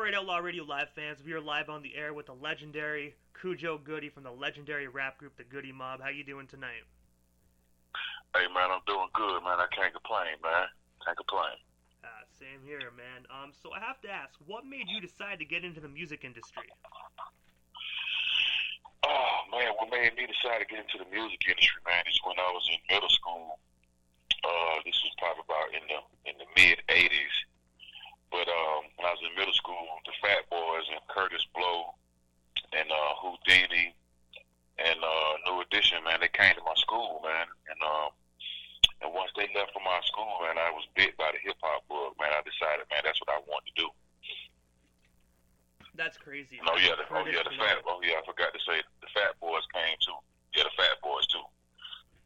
Alright, Outlaw Radio Live fans, we are live on the air with the legendary Khujo Goodie from the legendary rap group, the Goodie Mob. How you doing tonight? Hey man, I'm doing good, man. I can't complain, man. Can't complain. Same here, man. So I have to ask, what made you decide to get into the music industry? Oh man, what made me decide to get into the music industry, man, is when I was in middle school. This was probably about in the mid '80s. But when I was in middle school, the Fat Boys and Curtis Blow and Houdini and New Edition, man, they came to my school, man. And once they left from my school, man, I was bit by the hip hop bug, man. I decided, man, that's what I wanted to do. That's crazy. I forgot to say the Fat Boys came too. Yeah, the Fat Boys too.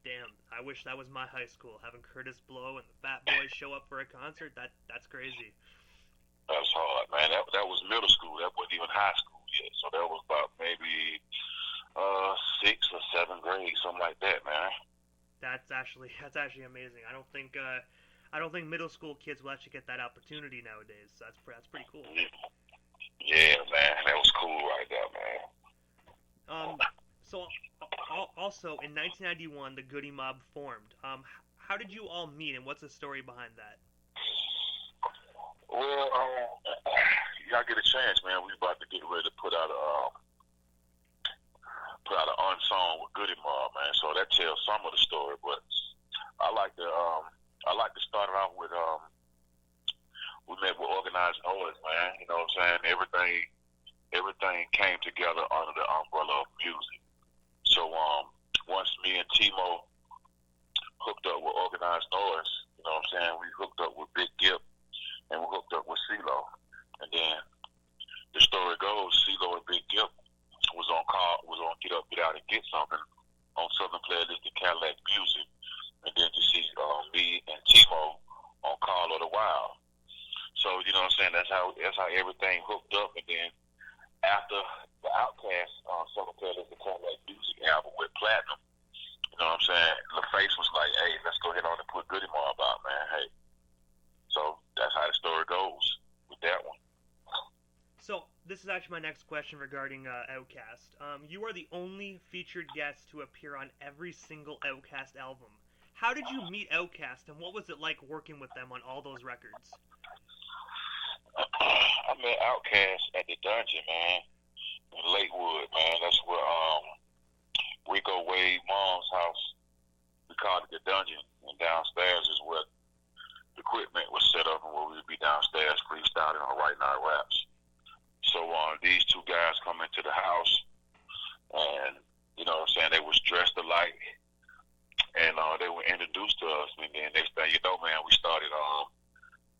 Damn, I wish that was my high school. Having Curtis Blow and the Fat Boys show up for a concert, that's crazy. That was hard, man. That was middle school. That wasn't even high school yet. So that was about maybe 6th or 7th grade, something like that, man. That's actually amazing. I don't think middle school kids will actually get that opportunity nowadays. So that's pretty cool. Yeah, man, that was cool right there, man. So also in 1991, the Goodie Mob formed. How did you all meet, and what's the story behind that? Well, y'all get a chance, man. We about to get ready to put out an unsung with Goodie Mob, man. So that tells some of the story, but I like to start it off with we met with Organized Noise, man. You know what I'm saying? Everything came together under the umbrella of music. So once me and Timo hooked up with Organized Noise, you know what I'm saying? We hooked up with Big Gip and we hooked up with CeeLo. And then the story goes, CeeLo and Big Gip was on Get Up, Get Out and Get Something on Southern Playlist and Cadillac Music. And then to see me and Timo on Call of the Wild. So, you know what I'm saying? That's how everything hooked up. And then after the Outkast Southern Playlist and Cadillac Music album with Platinum, you know what I'm saying? LaFace was like, hey, let's go ahead on and put Goodie Mob out, man. Hey. So that's how the story goes with that one. So this is actually my next question regarding Outkast. You are the only featured guest to appear on every single Outkast album. How did you meet Outkast, and what was it like working with them on all those records? I met Outkast at the Dungeon, man, in Lakewood, man. That's where Rico Wade's mom's house. We called it the Dungeon, and downstairs is where the equipment was set up, and where we would be downstairs freestyling or writing our raps. So these two guys come into the house, and you know what I'm saying, they was dressed alike, and they were introduced to us, and then next thing you know, man, we started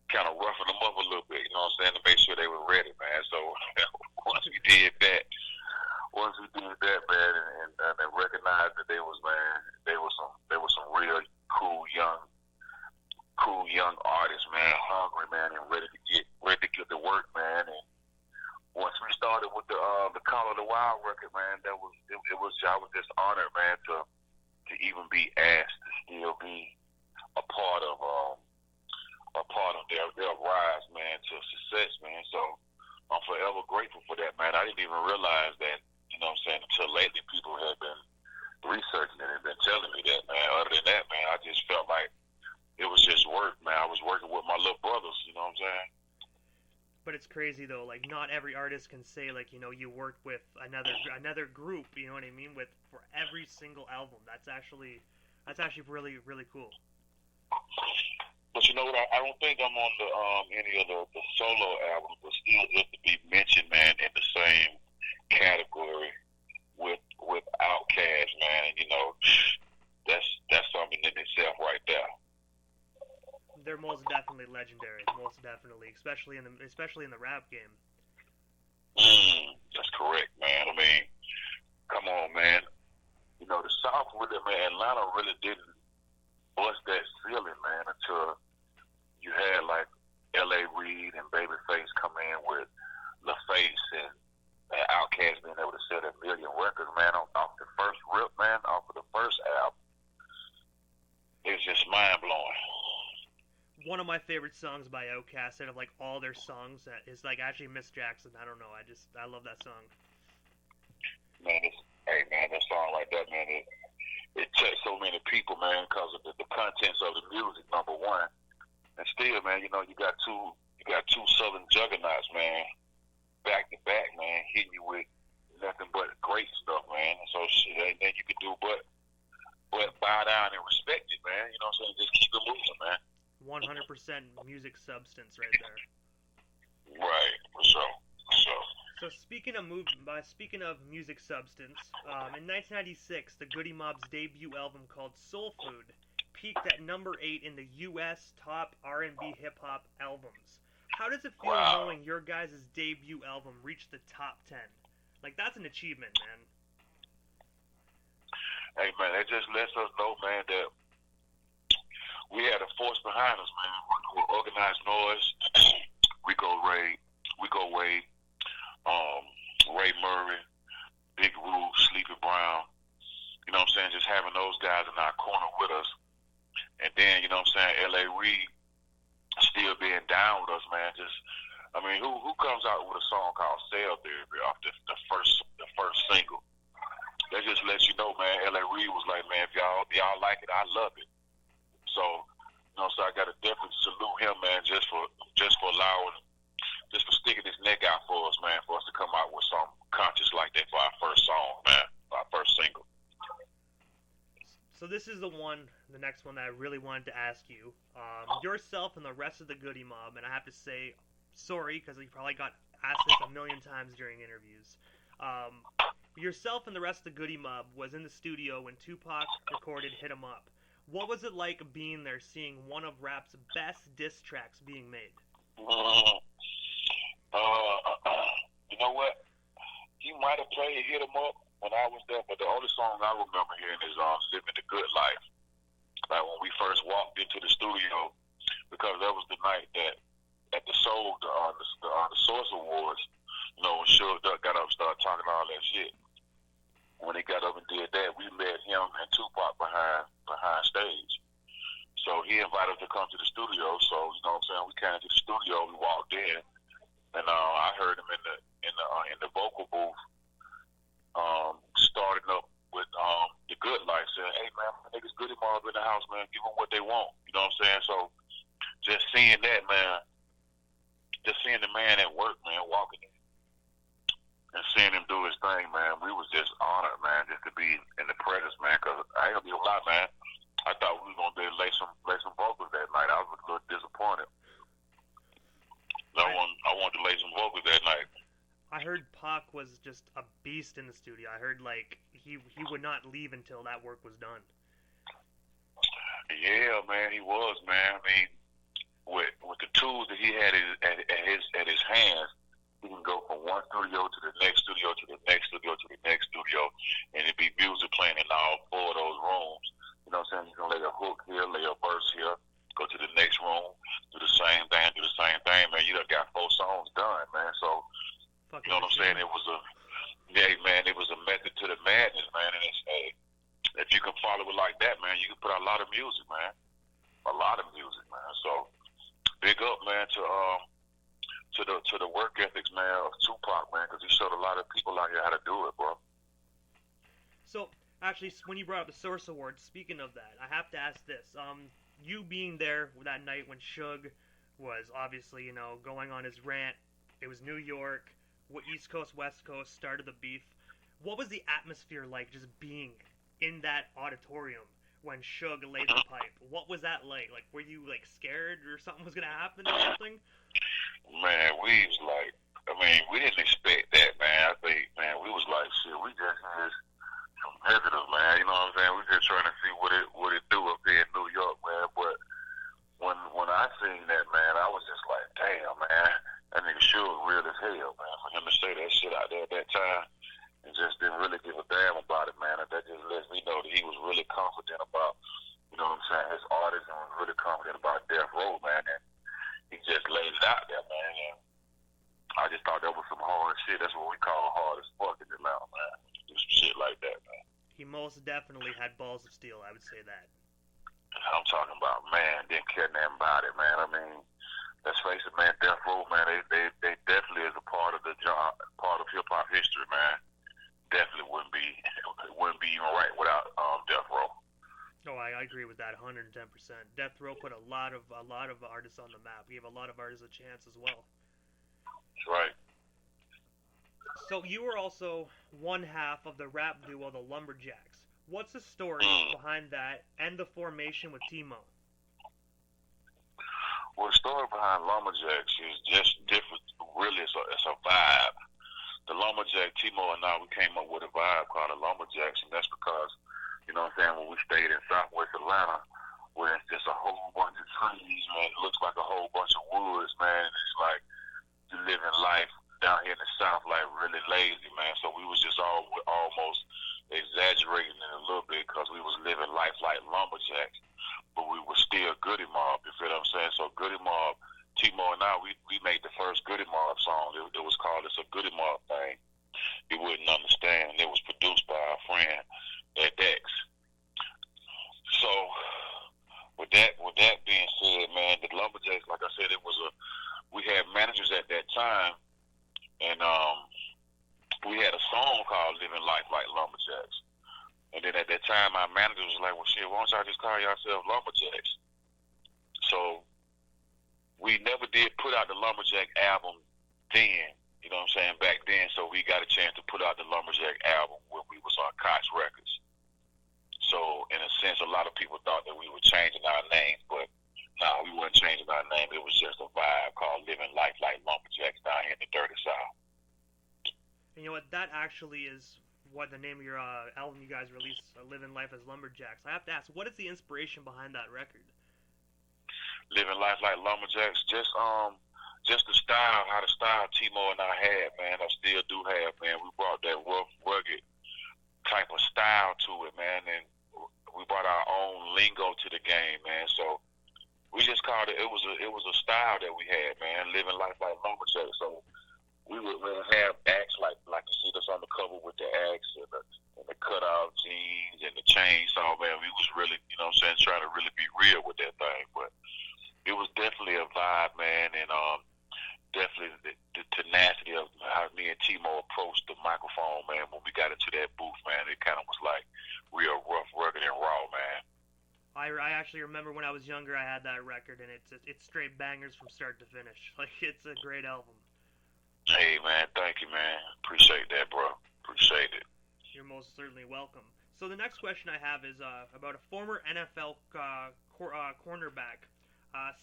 kind of roughing them up a little bit, you know what I'm saying, to make sure they were ready, man. So once we did that, man, and recognized that they was some real cool young artists, man, hungry, man, and ready to get to work, man. And once we started with the Call of the Wild record, man, I was just honored, man, to even be asked to still be a part of their rise, man, to success, man. So I'm forever grateful for that, man. I didn't even realize that, you know what I'm saying, until lately people have been researching it and been telling me that, man. Other than that, man, I just felt like it was just work, man. I was working with my little brothers, you know what I'm saying? But it's crazy though, like not every artist can say like, you know, you worked with another group, you know what I mean, for every single album. That's actually really, really cool. But you know what? I don't think I'm on any of the solo albums, but still just to be mentioned, man, in the same category with Outkast, man. You know, that's something in itself right there. They're most definitely legendary, most definitely, especially in the rap game. That's correct, man. I mean, come on, man. You know, the South really, man, Atlanta really didn't bust that ceiling, man, until you had like L.A. Reid and Babyface come in with LaFace and Outkast being able to sell a million records, man, off the first rip, man, off of the first album. It's just mind blowing. One of my favorite songs by Outkast out of like all their songs is like actually Miss Jackson. I don't know. I love that song. Man, hey man, that song like that, man, it touched so many people, man, because of the contents of the music. Number one, and still, man, you know, you got two Southern juggernauts, man, back to back, man, hitting you with nothing but great stuff, man. And so shit, ain't nothing you can do but bow down and respect it, man. You know what I'm saying? Just keep it moving, man. 100% music substance right there. Right, for sure. So speaking of music substance, in 1996, the Goodie Mob's debut album called Soul Food peaked at number 8 in the U.S. top R&B hip hop albums. How does it feel knowing your guys' debut album reached the top 10? Like, that's an achievement, man. Hey man, that just lets us know, man, that we had a force behind us, man. We're organized noise. We go Wade, Ray Murray, Big Roo, Sleepy Brown. You know what I'm saying? Just having those guys in our corner with us. And then, you know what I'm saying, L.A. Reid still being down with us, man. Just, I mean, who comes out with a song called Cell Therapy off the first single? That just lets you know, man, L.A. Reid was like, man, if y'all like it, I love it. So, you know, so I got to definitely salute him, man, just for sticking his neck out for us, man, for us to come out with something conscious like that for our first song, man, for our first single. So this is the next one that I really wanted to ask you. Yourself and the rest of the Goodie Mob, and I have to say, sorry, because you probably got asked this a million times during interviews. Yourself and the rest of the Goodie Mob was in the studio when Tupac recorded Hit 'Em Up. What was it like being there, seeing one of rap's best diss tracks being made? You know what? He might have played Hit 'Em Up when I was there, but the only song I remember hearing is Living the Good Life. Like when we first walked into the studio, because that was the night that at the Soul, the Source Awards, you know, when Suge Duck got up and started talking all that shit. When he got up and did that, we met him and Tupac behind stage. So he invited us to come to the studio. So, you know what I'm saying, we came to the studio, we walked in, and I heard him in the vocal booth, starting up with the Good Life, saying, "Hey man, my niggas Goodie Mob in the house, man. Give them what they want." You know what I'm saying? So just seeing that, man, just seeing the man at work, man, walking in and seeing him do his thing, man, we was just honored, man, just to be in the presence, man. Cause I ain't gonna be a lie, man. I thought we was gonna be able to lay some vocals that night. I was a little disappointed. I wanted to lay some vocals that night. I heard Pac was just a beast in the studio. I heard like he would not leave until that work was done. Yeah, man, he was, man. I mean, with the tools that he had at his hands, he can go from one studio to the next studio to the next studio to the next studio, and it'd be music playing in all four of those rooms. You know what I'm saying? You can lay a hook here, lay a verse here, go to the next room, do the same thing, man. You done got 4 songs done, man. So, you know what I'm saying? It was a method to the madness, man. And it's, hey, if you can follow it like that, man, you can put out a lot of music, man. A lot of music, man. So, big up, man, to the work ethics, man, of Tupac, man, because he showed a lot of people out here how to do it, bro. So, actually, when you brought up the Source Awards, speaking of that, I have to ask this. You being there that night when Suge was obviously, you know, going on his rant, it was New York, East Coast, West Coast, started the beef. What was the atmosphere like just being in that auditorium when Suge laid the pipe? What was that like? Like, were you, like, scared or something was going to happen or something? Man, we was like, I mean, we didn't expect that, man. I think, man, we was like, shit, we just had competitive, man. You know what I'm saying? We just trying to see what it do up there in New York, man. But when I seen that, man, I was just like, damn, man, that nigga Suge real as hell, man. For him to say that shit out there at that time and just didn't really give a damn about it, man. That just lets me know that he was really confident about, you know what I'm saying, his artist, and was really confident about Death Row, man. And he just laid it out there, man. And I just thought that was some hard shit. That's what we call hard as fuck in Atlanta, man. Do some shit like that, man. He most definitely had balls of steel, I would say that. I'm talking about, man, didn't care nothing about it, man. I mean, let's face it, man, Death Row, man, they definitely is a part of the job, part of hip hop history, man. Definitely wouldn't be even right without Death Row. Oh, I agree with that 110%. Death Row put a lot of artists on the map. Gave a lot of artists a chance as well. That's right. So you were also one half of the rap duo the Lumberjacks. What's the story behind that and the formation with Timo? Well, the story behind Lumberjacks is just different. Really, it's a vibe. The Lumberjack, Timo and I, we came up with a vibe called the Lumberjacks, and that's because, you know what I'm saying, when we stayed in Southwest Atlanta, where it's just a whole bunch of trees, man, it looks like a whole bunch of woods, man. It's like you living life down here in the South, like really lazy, man. So we was just almost exaggerating it a little bit because we was living life like lumberjacks, but we were still Goodie Mob. You feel what I'm saying? So Goodie Mob, Timo and I, we made the first Goodie Mob song. It was called "It's a Goodie Mob Thing." He wouldn't understand. It was produced by our friend at Dex. So with that being said, man, the Lumberjacks, like I said, we had managers at that time, and we had a song called "Living Life Like Lumberjacks." And then at that time, our manager was like, "Well, shit, why don't y'all just call yourselves Lumberjacks?" So we never did put out the Lumberjack album then, you know what I'm saying, back then. So we got a chance to put out the Lumberjack album when we was on Koch Records. So in a sense, a lot of people thought that we were changing our name, but no, we weren't changing our name. It was just a vibe called "Living Life Like Lumberjacks" down here in the Dirty South. And you know what? That actually is what the name of your album you guys released, "Living Life as Lumberjacks." I have to ask, what is the inspiration behind that record? Living Life Like Lumberjacks, just the style, how the style Timo and I had, man, I still do have, man. We brought that rough, rugged type of style to it, man, and we brought our own lingo to the game, man. So we just called it. It was a style that we had, man. Living Life Like Lumberjacks. So we would have acts like you see us on the cover with the axe and the cutout jeans and the chainsaw, man. We was really, you know what I'm saying, trying to really be real with that thing, but it was definitely a vibe, man, and definitely the tenacity of how me and Timo approached the microphone, man. When we got into that booth, man, it kind of was like real rough, rugged, and raw, man. I actually remember when I was younger, I had that record, and it's straight bangers from start to finish. Like, it's a great album. Hey, man, thank you, man. Appreciate that, bro. Appreciate it. You're most certainly welcome. So the next question I have is about a former NFL cornerback.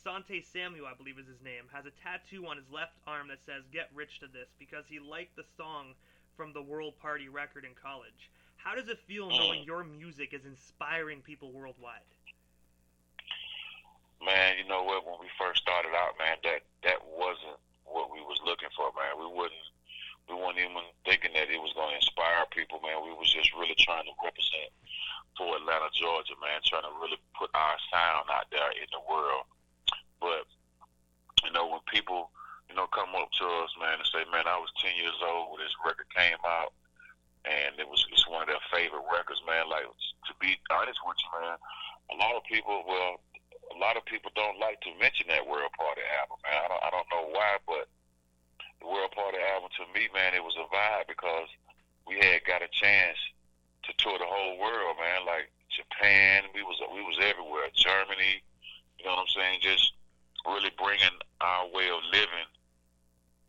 Sante Samuel, I believe is his name, has a tattoo on his left arm that says "Get Rich to This" because he liked the song from the World Party record in college. How does it feel knowing your music is inspiring people worldwide? Man, you know what? When we first started out, man, that wasn't what we was looking for, man. We weren't even thinking that it was going to inspire people, man. We was just really trying to represent for Atlanta, Georgia, man, trying to really put our sound out there in the world. But, you know, when people, you know, come up to us, man, and say, "Man, I was 10 years old when this record came out, and it's one of their favorite records," man. Like, to be honest with you, man, a lot of people don't like to mention that World Party album, man. I don't know why, but the World Party album, to me, man, it was a vibe because we had got a chance to tour the whole world, man. Like Japan, we was everywhere. Germany, you know what I'm saying? Just really bringing our way of living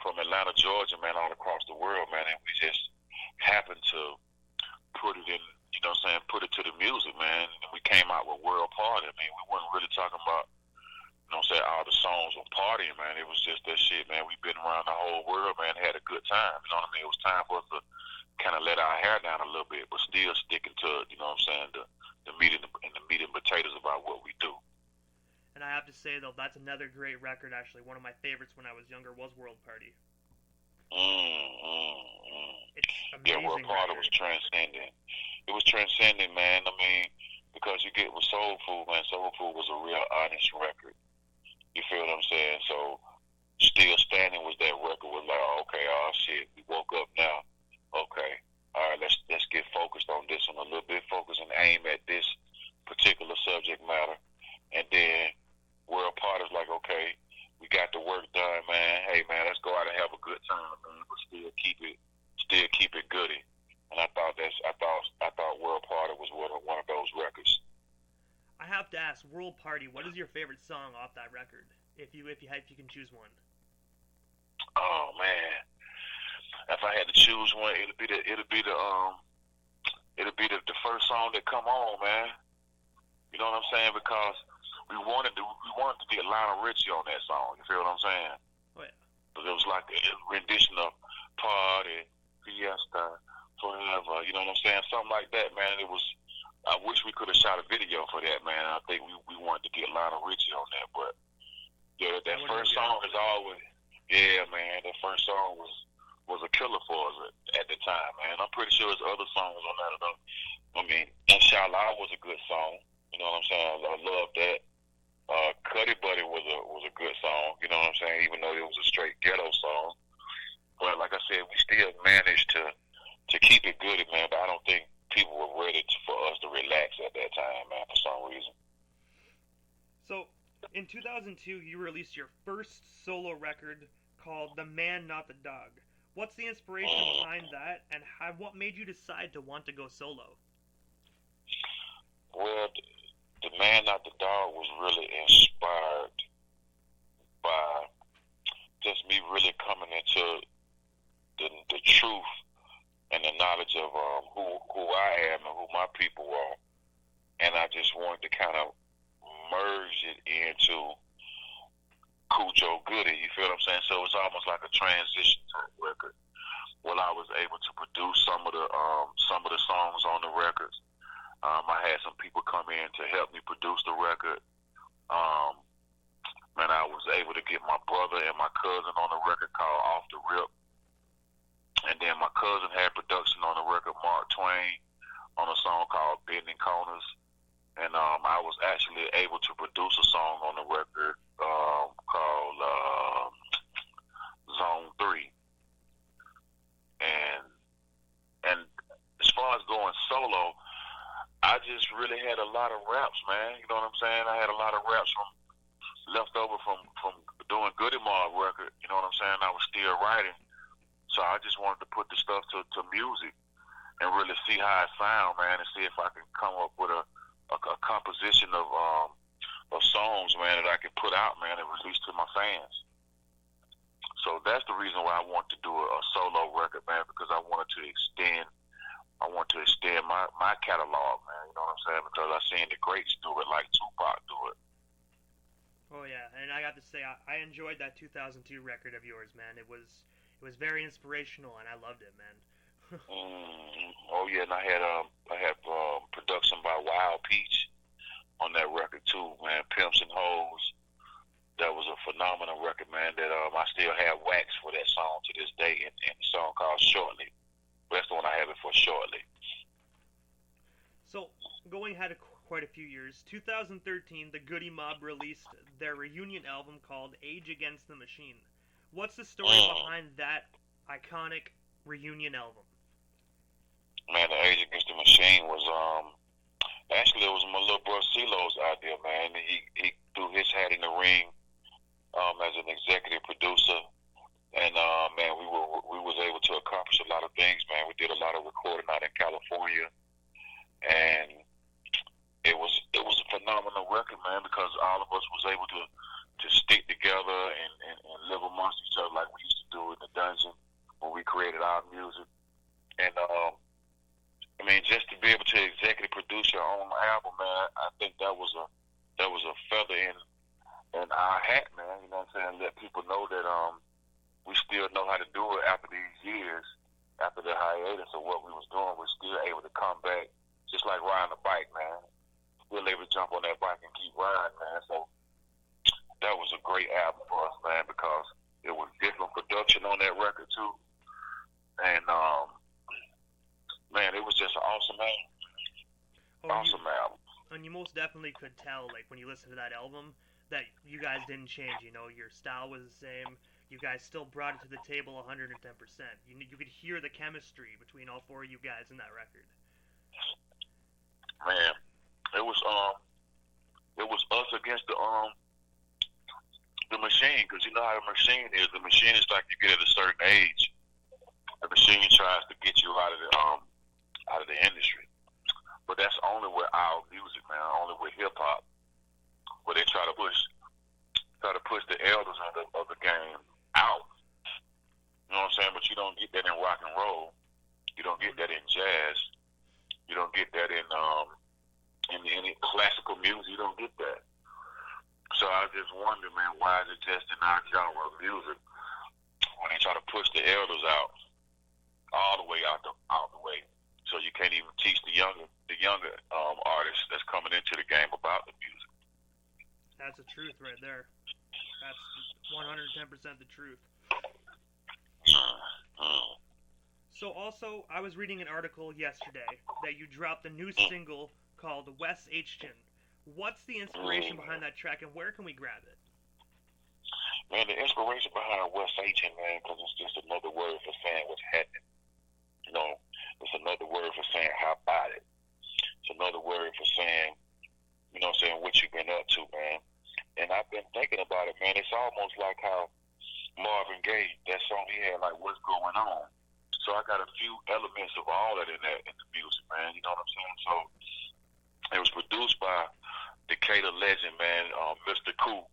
from Atlanta, Georgia, man, all across the world, man. And we just happened to put it in, you know what I'm saying, put it to the music, man. And we came out with World Party. I mean, we weren't really talking about, you know what I'm saying, all the songs were partying, man. It was just that shit, man. We've been around the whole world, man, had a good time. You know what I mean? It was time for us to kind of let our hair down a little bit, but still sticking to, you know what I'm saying, the meat and the meat and potatoes about what we do. And I have to say, though, that's another great record, actually. One of my favorites when I was younger was World Party. It's amazing. Yeah, World Party was transcending. It was transcending, man. I mean, because you get with Soul Food, man. Soul Food was a real honest record. You feel what I'm saying? So, Still Standing was that record was like, oh, okay, oh shit, we woke up now. Okay, all right, let's get focused on this one a little bit, focus and aim at this particular subject matter. man, but still keep it goody. And I thought World Party was one of those records. I have to ask, World Party, what is your favorite song off that record? If you can choose one. Oh man, if I had to choose one, it'll be the first song that come on, man. You know what I'm saying? Because we wanted to get Lionel Richie on that song. You feel what I'm saying? Oh yeah. But it was like a rendition of Party, Fiesta, Forever. You know what I'm saying? Something like that, man. It was. I wish we could have shot a video for that, man. I think we wanted to get Lionel Richie on that, but yeah, that first song is always, yeah, man. The first song was a killer for us at the time, man. I'm pretty sure there's other songs on that. I mean, Inshallah was a good song. You know what I'm saying? I love that. Cuddy Buddy was a good song. You know what I'm saying? Even though it was a straight ghetto song, but like I said, we still managed to keep it good, man. But I don't think people were ready for us to relax at that time, man, for some reason. So, in 2002, you released your first solo record called The Man, Not the Dog. What's the inspiration behind that, and what made you decide to want to go solo? Well, The Man, Not the Dog was really inspired by just me really coming into the truth and the knowledge of who I am and who my people are, and I just wanted to kind of merge it into Khujo Goodie. You feel what I'm saying? So it's almost like a transition type record. Well, I was able to produce some of the songs on the records. I had some people come in to help me produce the record. Man, I was able to get my brother and my cousin on a record called Off the Rip. And then my cousin had production on the record, Mark Twain, on a song called Bending Corners. And I was actually able to produce a song on the record called Zone 3. And as far as going solo, I just really had a lot of raps, man. You know what I'm saying? I had a lot of raps left over from doing Goodie Mob record. You know what I'm saying? I was still writing. So I just wanted to put the stuff to music and really see how it sound, man, and see if I can come up with a composition of songs, man, that I can put out, man, and release to my fans. So that's the reason why I wanted to do a solo record, man, because I wanted to extend my catalog, man. You know what I'm saying? Because I seen the greats do it, like Tupac do it. Oh yeah, and I got to say, I enjoyed that 2002 record of yours, man. It was very inspirational, and I loved it, man. Oh yeah, and I had production by Wild Peach on that record too, man. Pimps and Hoes. That was a phenomenal record, man. That I still have wax for that song to this day, and the song called Shortly. That's the one I have it for, Shortly. So going ahead quite a few years, 2013, the Goodie Mob released their reunion album called Age Against the Machine. What's the story behind that iconic reunion album? Man, the Age Against the Machine was actually it was my little bro CeeLo's idea, man. He threw his hat in the ring as an executive producer, and man, we was able to accomplish a lot of things, man. We did a lot of recording out in California, and it was a phenomenal record, man, because all of us was able to stick together and live amongst each other like we used to do in the dungeon when we created our music. And I mean, just to be able to executive produce your own album, man, I think that was a feather in our hat, man. You know what I'm saying? Let people know that we still know how to do it after these years, after the hiatus of what we was doing. We're still able to come back, just like riding a bike, man. Still able to jump on that bike and keep riding, man. So that was a great album for us, man, because it was different production on that record too, and man, it was just an awesome album. Awesome album. And you most definitely could tell, like, when you listen to that album, that you guys didn't change. You know, your style was the same. You guys still brought it to the table 110%. You could hear the chemistry between all four of you guys in that record. Man, it was us against the machine, because you know how the machine is. The machine is like you get at a certain age, machine tries to get you out of the industry. But that's only with our music, man. Only with hip hop, where they try to push the elders of the game out. You know what I'm saying? But you don't get that in rock and roll. You don't get that in jazz. You don't get that in any classical music. You don't get that. So I just wonder, man, why is it just in our genre of music when they try to push the elders out all the way out the way, so you can't even teach the younger artists that's coming into the game about the music. That's the truth right there. That's 110% the truth. So also, I was reading an article yesterday that you dropped a new single called West H'ton. What's the inspiration behind that track, and where can we grab it? Man, the inspiration behind West H'ton, man, because it's just another word for saying what's happening. You know, it's another word for saying how about it. It's another word for saying, you know, saying what you've been up to, man. And I've been thinking about it, man. It's almost like how Marvin Gaye, that song he had, like, what's going on. So I got a few elements of all that in the music, man. You know what I'm saying? So it was produced by Decatur legend, man, Mr. Coop.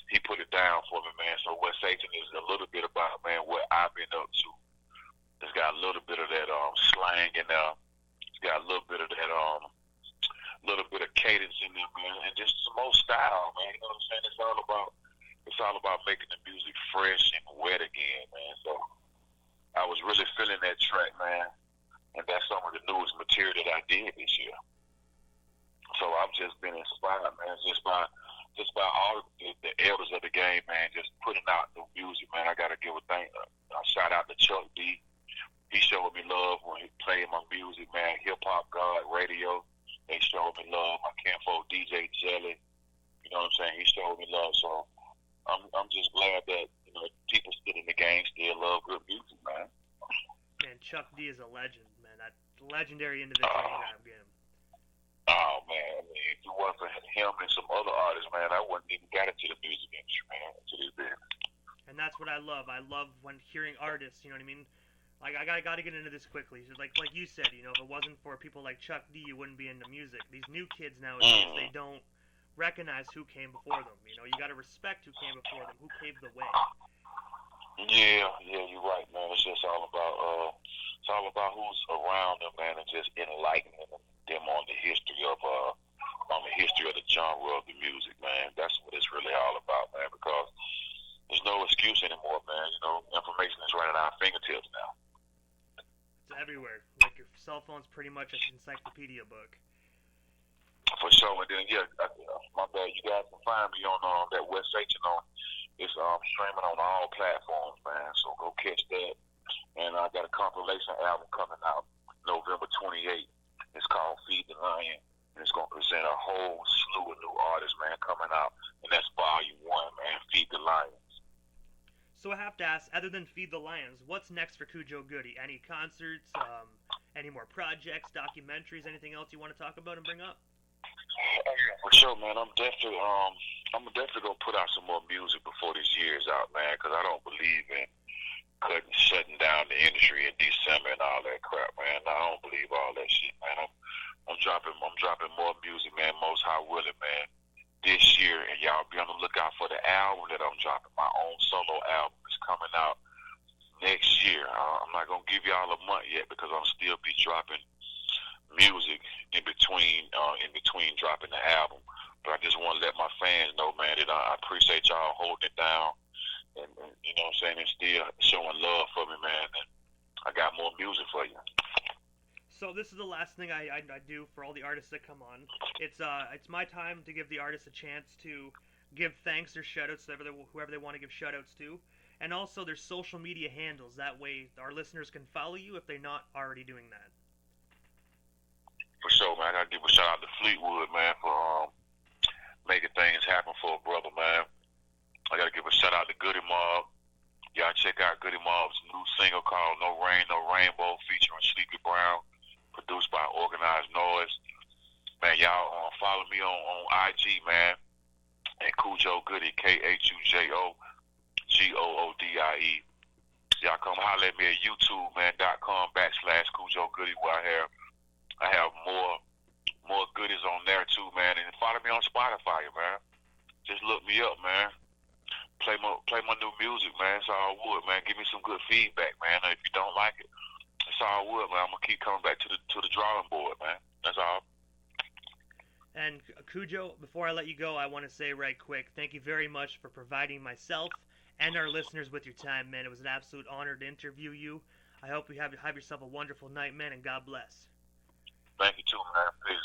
He put it down for me, man. So West H'ton is a little bit about, man, what I've been up to. It's got a little bit of that slang in there. It's got a little bit of that little bit of cadence in there, man, and just some more style, man. You know what I'm saying? It's all about making the music fresh and wet again, man. So I was really feeling that track, man, and that's some of the newest material that I did this year. So I've just been inspired, man, just by all the elders of the game, man, just putting out new music, man. I gotta give a shout out to Chuck D. He showed me love when he played my music, man. Hip Hop God Radio, they showed me love. My kinfolk DJ Jelly, you know what I'm saying? He showed me love. So I'm just glad that, you know, people still in the game still love good music, man. And Chuck D is a legend, man. That legendary individual you have him. Oh man, I mean, if it wasn't for him and some other artists, man, I wouldn't even got into the music industry, man, to this day. And that's what I love. I love when hearing artists, you know what I mean? Like, I gotta get into this quickly. Like you said, you know, if it wasn't for people like Chuck D, you wouldn't be into music. These new kids nowadays, they don't recognize who came before them. You know, you gotta respect who came before them, who paved the way. Yeah, you're right, man. It's just all about who's around them, man, and just enlightening them on the history of the genre of the music, man. That's what it's really all about, man. Because there's no excuse anymore, man. You know, information is right at our fingertips now. It's everywhere. Like your cell phone's pretty much an encyclopedia book. For sure. And then, my bad. You guys can find me on that West H'ton. It's streaming on all platforms, man. So go catch that. And I got a compilation album coming out November 28th. It's called Feed the Lion. And it's going to present a whole slew of new artists, man, coming out. And that's volume 1, man. Feed the Lions. So I have to ask, other than Feed the Lions, what's next for Khujo Goodie? Any concerts, any more projects, documentaries, anything else you want to talk about and bring up? Oh, yeah, for sure, man. I'm definitely gonna put out some more music before this year's out, man, because I don't believe in shutting down the industry in December and all that crap, man. I don't believe all that shit, man. I'm dropping more music, man. Most High willing, man, this year, and y'all be on the lookout for the album that I'm dropping. My own solo album is coming out next year. I'm not gonna give y'all a month yet because I'm still be dropping music in between dropping the album. But I just want to let my fans know, man, that I appreciate y'all holding it down and you know what I'm saying, and still showing love for me, man. And I got more music for you. So this is the last thing I do for all the artists that come on. It's my time to give the artists a chance to give thanks or shoutouts to whoever they want to give shoutouts to, and also their social media handles. That way, our listeners can follow you if they're not already doing that. For sure, man. I gotta give a shout out to Fleetwood, man, for making things happen for a brother, man. I gotta give a shout out to Goodie Mob. Y'all check out Goodie Mob's new single called No Rain, No Rainbow, featuring Sleepy Brown, produced by Organized Noise. Man, y'all follow me on IG, man, and Khujo Goodie, Khujo Goodie. Y'all come holler at me at YouTube, man, .com/Khujo Goodie, where I have more goodies on there too, man. And follow me on Spotify, man. Just look me up, man. Play my new music, man. It's all wood, man. Give me some good feedback, man. And if you don't like it, it's all wood, man. I'm gonna keep coming back to the drawing board, man. That's all. And Khujo, before I let you go, I want to say right quick, thank you very much for providing myself and our listeners with your time, man. It was an absolute honor to interview you. I hope you have yourself a wonderful night, man, and God bless. Thank you too, man. Peace.